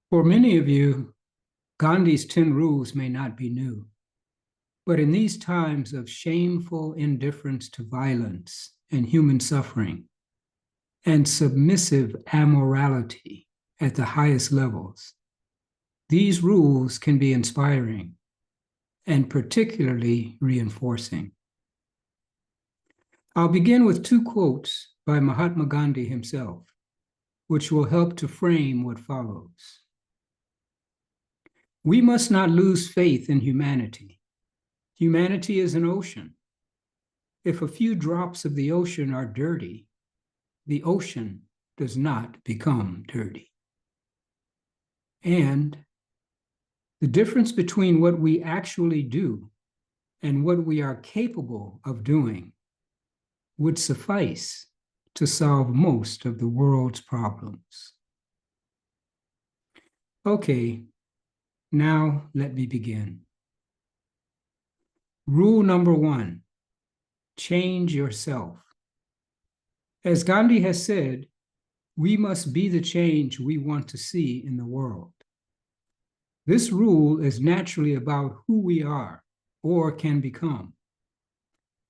For many of you, Gandhi's 10 rules may not be new, but in these times of shameful indifference to violence and human suffering and submissive amorality at the highest levels, these rules can be inspiring and particularly reinforcing. I'll begin with two quotes by Mahatma Gandhi himself, which will help to frame what follows. We must not lose faith in humanity. Humanity is an ocean. If a few drops of the ocean are dirty, the ocean does not become dirty. And the difference between what we actually do and what we are capable of doing would suffice to solve most of the world's problems. Okay, now let me begin. Rule number 1, change yourself. As Gandhi has said, we must be the change we want to see in the world. This rule is naturally about who we are or can become,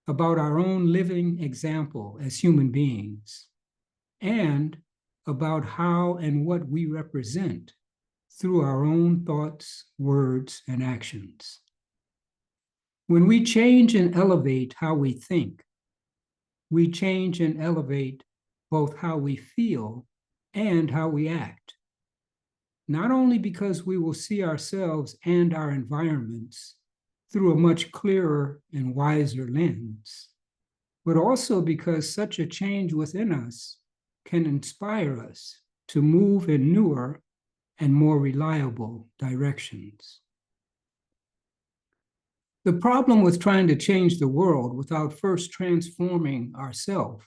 about our own living example as human beings, and about how and what we represent through our own thoughts, words, and actions. When we change and elevate how we think, we change and elevate both how we feel and how we act. Not only because we will see ourselves and our environments through a much clearer and wiser lens, but also because such a change within us can inspire us to move in newer and more reliable directions. The problem with trying to change the world without first transforming ourselves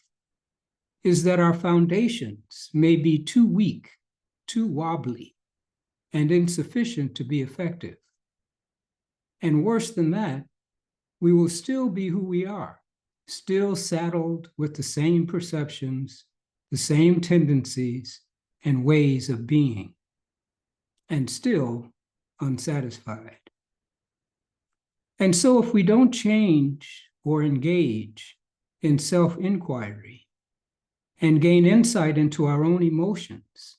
is that our foundations may be too weak, too wobbly, and insufficient to be effective. And worse than that, we will still be who we are, still saddled with the same perceptions, the same tendencies, and ways of being, and still unsatisfied. And so if we don't change or engage in self-inquiry and gain insight into our own emotions,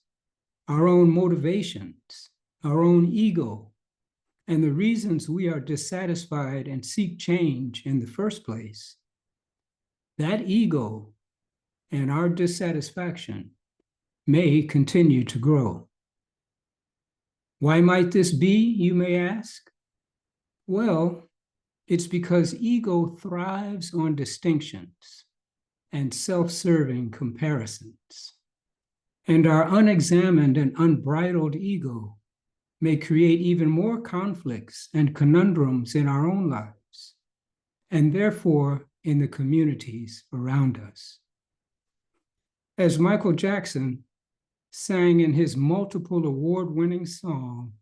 our own motivations, our own ego, and the reasons we are dissatisfied and seek change in the first place, that ego and our dissatisfaction may continue to grow. Why might this be, you may ask? Well, it's because ego thrives on distinctions and self-serving comparisons. And our unexamined and unbridled ego may create even more conflicts and conundrums in our own lives, and therefore in the communities around us. As Michael Jackson sang in his multiple award-winning song,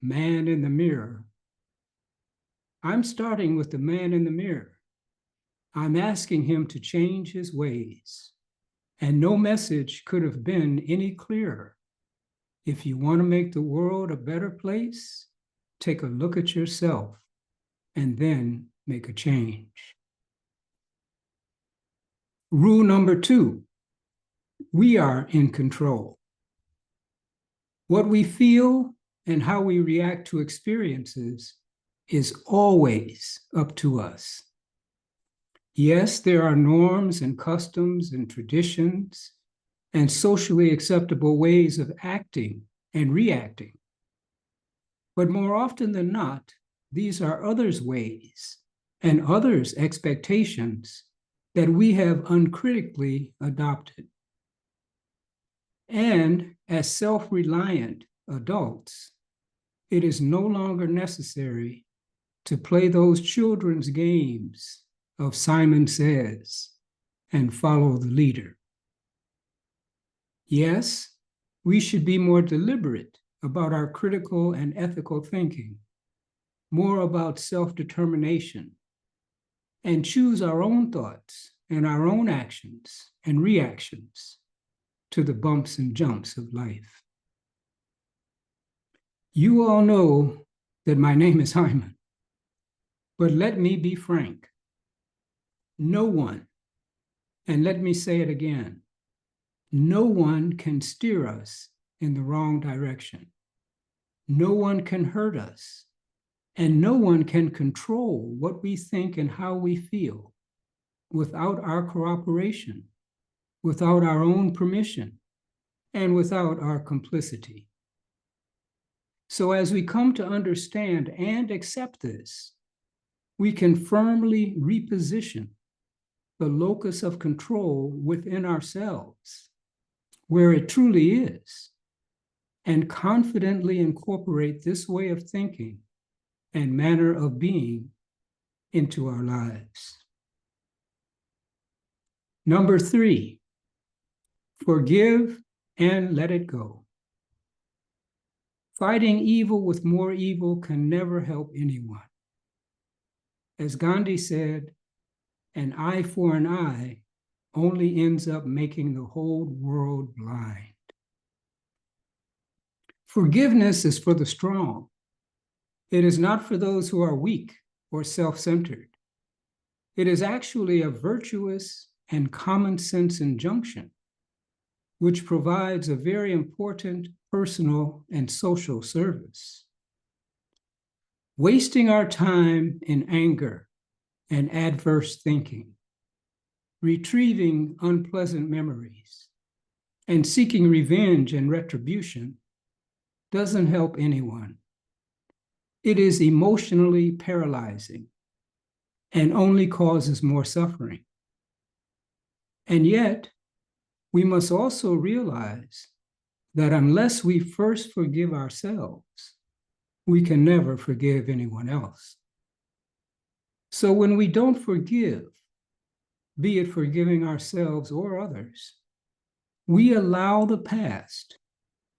Man in the Mirror, I'm starting with the man in the mirror. I'm asking him to change his ways. And no message could have been any clearer. If you want to make the world a better place, take a look at yourself and then make a change. Rule number 2, we are in control. What we feel and how we react to experiences is always up to us. Yes, there are norms and customs and traditions and socially acceptable ways of acting and reacting. But more often than not, these are others' ways and others' expectations that we have uncritically adopted. And as self-reliant adults, it is no longer necessary to play those children's games of Simon Says and follow the leader. Yes, we should be more deliberate about our critical and ethical thinking, more about self-determination, and choose our own thoughts and our own actions and reactions to the bumps and jumps of life. You all know that my name is Hyman, but let me be frank. No one, and let me say it again, no one can steer us in the wrong direction. No one can hurt us, and no one can control what we think and how we feel without our cooperation, without our own permission, and without our complicity. So as we come to understand and accept this, we can firmly reposition the locus of control within ourselves, where it truly is, and confidently incorporate this way of thinking and manner of being into our lives. Number 3, forgive and let it go. Fighting evil with more evil can never help anyone. As Gandhi said, an eye for an eye only ends up making the whole world blind. Forgiveness is for the strong. It is not for those who are weak or self-centered. It is actually a virtuous and common sense injunction, which provides a very important personal and social service. Wasting our time in anger and adverse thinking, retrieving unpleasant memories, and seeking revenge and retribution doesn't help anyone. It is emotionally paralyzing and only causes more suffering. And yet, we must also realize that unless we first forgive ourselves, we can never forgive anyone else. So when we don't forgive, be it forgiving ourselves or others, we allow the past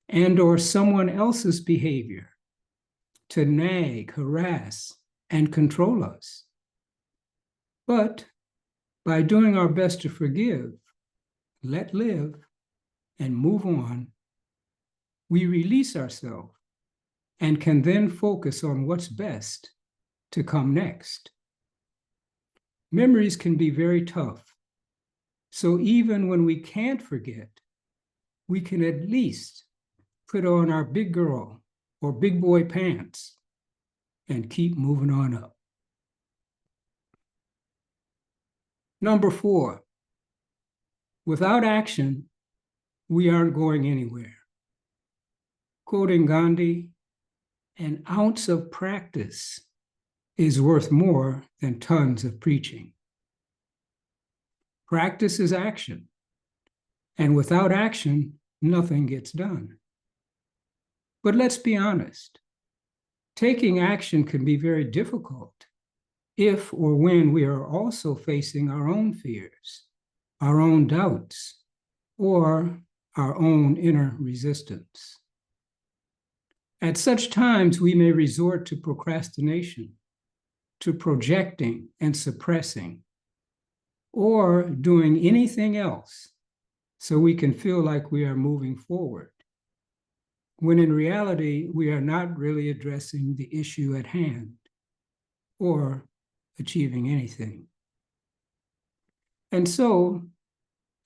and or someone else's behavior to nag, harass, and control us. But by doing our best to forgive, let live, and move on, we release ourselves and can then focus on what's best to come next. Memories can be very tough. So even when we can't forget, we can at least put on our big girl or big boy pants and keep moving on up. Number 4, without action, we aren't going anywhere. Quoting Gandhi, an ounce of practice is worth more than tons of preaching. Practice is action, and without action, nothing gets done. But let's be honest, taking action can be very difficult if or when we are also facing our own fears, our own doubts, or our own inner resistance. At such times, we may resort to procrastination, to projecting and suppressing, or doing anything else so we can feel like we are moving forward, when in reality, we are not really addressing the issue at hand or achieving anything. And so,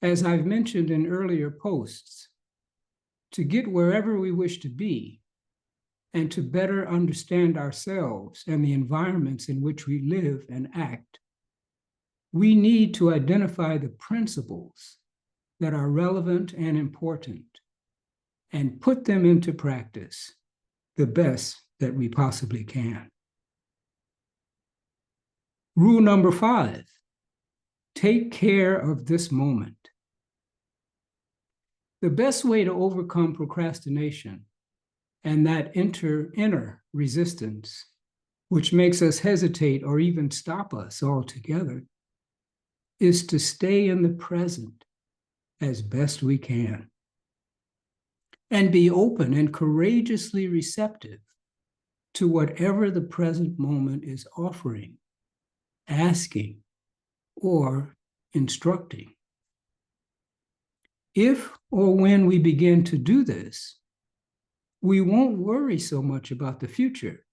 as I've mentioned in earlier posts, to get wherever we wish to be and to better understand ourselves and the environments in which we live and act, we need to identify the principles that are relevant and important and put them into practice the best that we possibly can. Rule number 5, take care of this moment. The best way to overcome procrastination and that inner resistance, which makes us hesitate or even stop us altogether, is to stay in the present as best we can and be open and courageously receptive to whatever the present moment is offering, asking, or instructing. If or when we begin to do this, we won't worry so much about the future,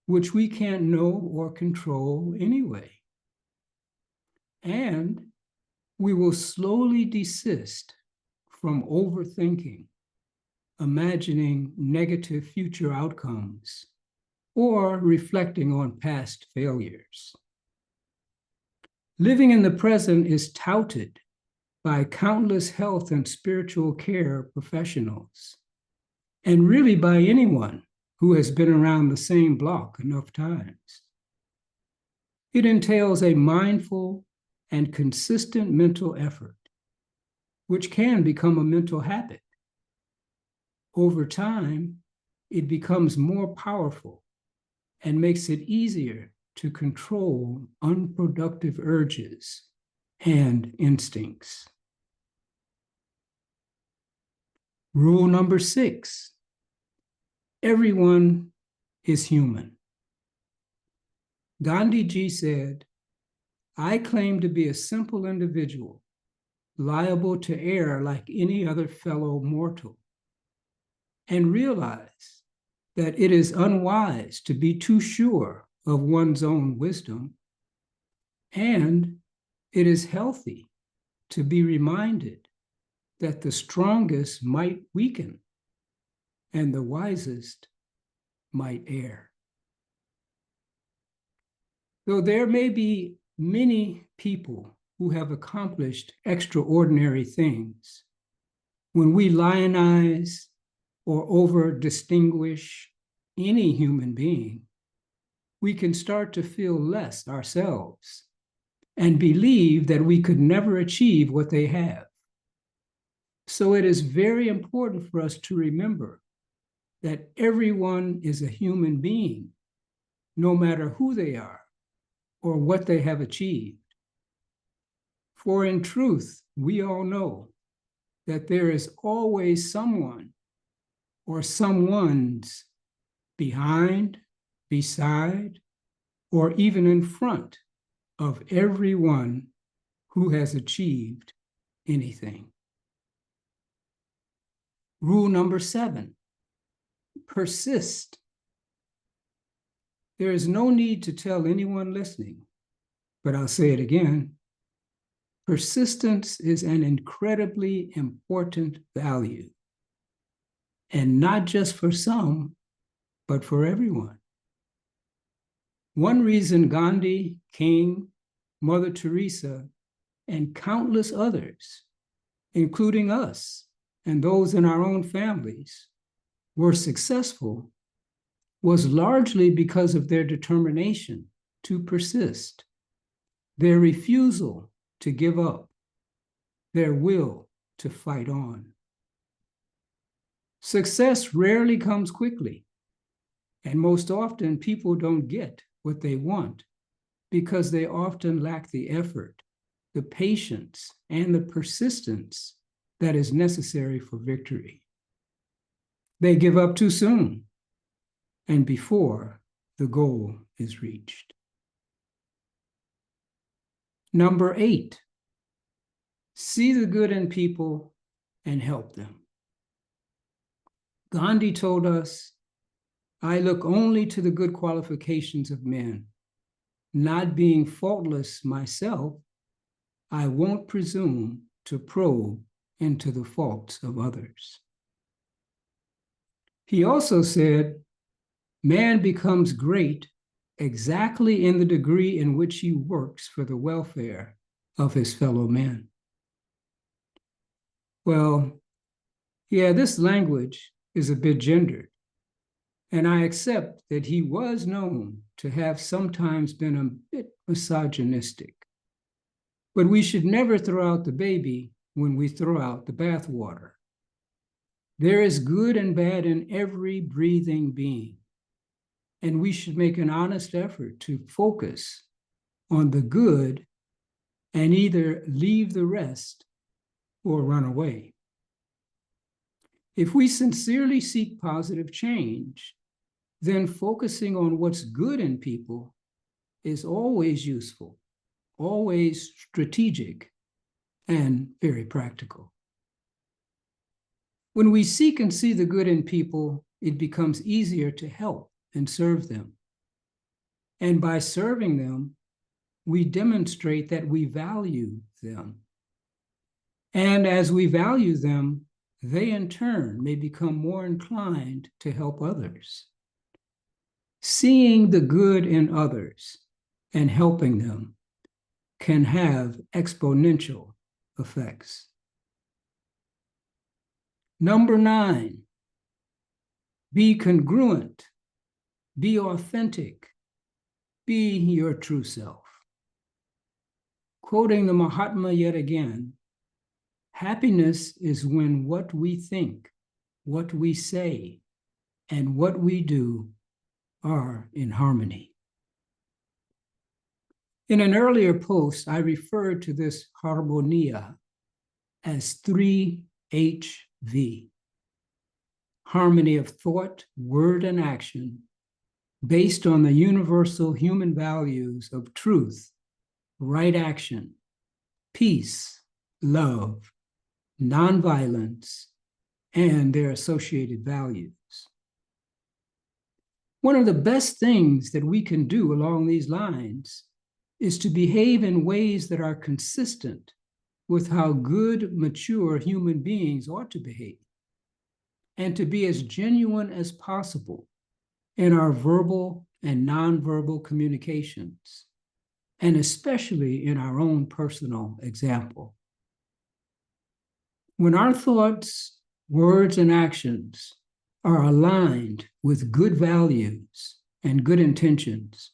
which we can't know or control anyway. And we will slowly desist from overthinking, imagining negative future outcomes, or reflecting on past failures. Living in the present is touted by countless health and spiritual care professionals, and really by anyone who has been around the same block enough times. It entails a mindful and consistent mental effort, which can become a mental habit. Over time, it becomes more powerful and makes it easier to control unproductive urges and instincts. Rule number 6, everyone is human. Gandhi ji said, "I claim to be a simple individual, liable to err like any other fellow mortal, and realize that it is unwise to be too sure of one's own wisdom, and it is healthy to be reminded that the strongest might weaken and the wisest might err." Though there may be many people who have accomplished extraordinary things, when we lionize or over-distinguish any human being, we can start to feel less ourselves and believe that we could never achieve what they have. So it is very important for us to remember that everyone is a human being, no matter who they are or what they have achieved. For in truth, we all know that there is always someone or someone's behind, beside, or even in front of everyone who has achieved anything. Rule number 7, persist. There is no need to tell anyone listening, but I'll say it again. Persistence is an incredibly important value, and not just for some, but for everyone. One reason Gandhi, King, Mother Teresa, and countless others, including us and those in our own families, were successful was largely because of their determination to persist, their refusal to give up, their will to fight on. Success rarely comes quickly, and most often people don't get what they want because they often lack the effort, the patience, and the persistence that is necessary for victory. They give up too soon and before the goal is reached. Number 8, see the good in people and help them. Gandhi told us, "I look only to the good qualifications of men. Not being faultless myself, I won't presume to probe into the faults of others." He also said, "Man becomes great exactly in the degree in which he works for the welfare of his fellow men." Well, yeah, this language is a bit gendered, and I accept that he was known to have sometimes been a bit misogynistic. But we should never throw out the baby when we throw out the bathwater. There is good and bad in every breathing being, and we should make an honest effort to focus on the good and either leave the rest or run away. If we sincerely seek positive change, then focusing on what's good in people is always useful, always strategic, and very practical. When we seek and see the good in people, it becomes easier to help and serve them. And by serving them, we demonstrate that we value them. And as we value them, they in turn may become more inclined to help others. Seeing the good in others and helping them can have exponential effects. Number 9, be congruent, be authentic, be your true self. Quoting the Mahatma yet again, happiness is when what we think, what we say, and what we do are in harmony. In an earlier post, I referred to this harmonia as 3HV, harmony of thought, word, and action, based on the universal human values of truth, right action, peace, love, nonviolence, and their associated values. One of the best things that we can do along these lines is to behave in ways that are consistent with how good, mature human beings ought to behave, and to be as genuine as possible in our verbal and nonverbal communications, and especially in our own personal example. When our thoughts, words, and actions are aligned with good values and good intentions,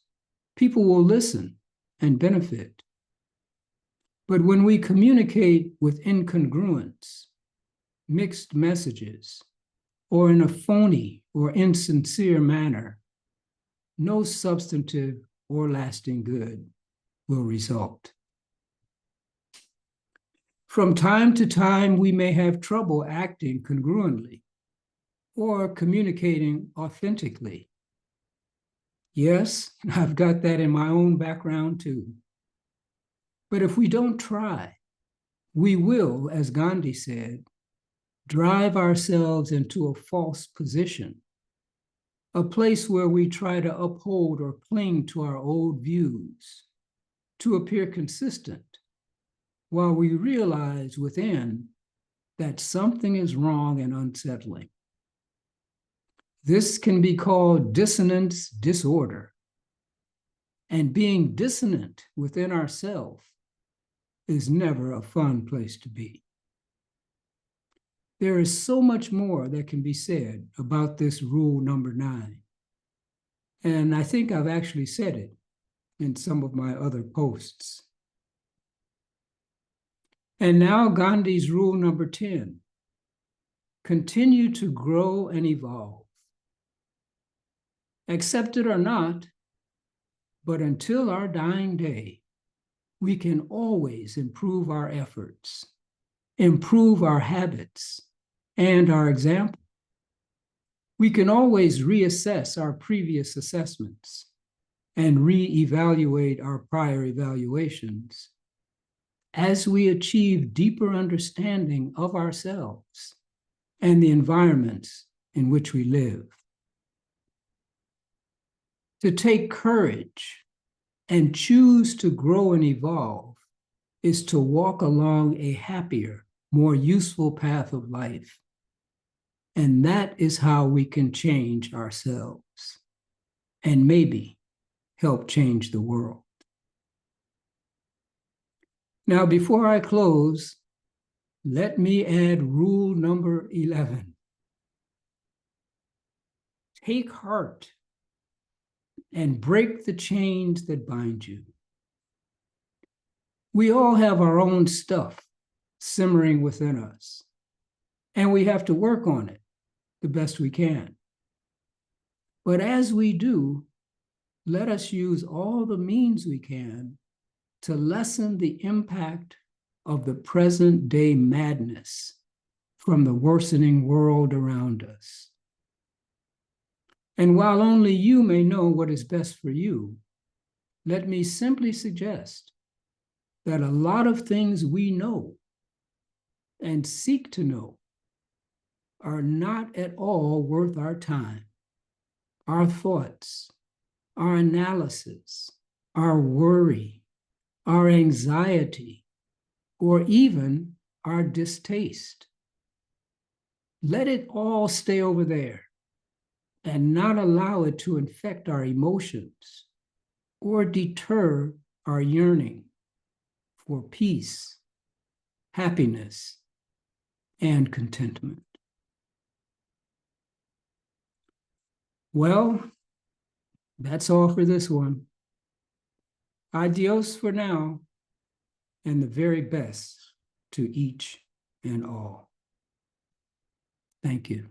people will listen and benefit. But when we communicate with incongruence, mixed messages, or in a phony or insincere manner, no substantive or lasting good will result. From time to time, we may have trouble acting congruently or communicating authentically. Yes, I've got that in my own background too. But if we don't try, we will, as Gandhi said, drive ourselves into a false position, a place where we try to uphold or cling to our old views, to appear consistent, while we realize within that something is wrong and unsettling. This can be called dissonance disorder. And being dissonant within ourselves is never a fun place to be. There is so much more that can be said about this rule number 9. And I think I've actually said it in some of my other posts. And now Gandhi's rule number 10, continue to grow and evolve. Accept it or not, but until our dying day, we can always improve our efforts, improve our habits, and our example. We can always reassess our previous assessments and reevaluate our prior evaluations as we achieve deeper understanding of ourselves and the environments in which we live. To take courage and choose to grow and evolve is to walk along a happier, more useful path of life. And that is how we can change ourselves and maybe help change the world. Now, before I close, let me add rule number 11. Take heart and break the chains that bind you. We all have our own stuff simmering within us, and we have to work on it the best we can. But as we do, let us use all the means we can to lessen the impact of the present day madness from the worsening world around us. And while only you may know what is best for you, let me simply suggest that a lot of things we know and seek to know are not at all worth our time, our thoughts, our analysis, our worry, our anxiety, or even our distaste. Let it all stay over there and not allow it to infect our emotions or deter our yearning for peace, happiness, and contentment. Well, that's all for this one. Adios for now, and the very best to each and all. Thank you.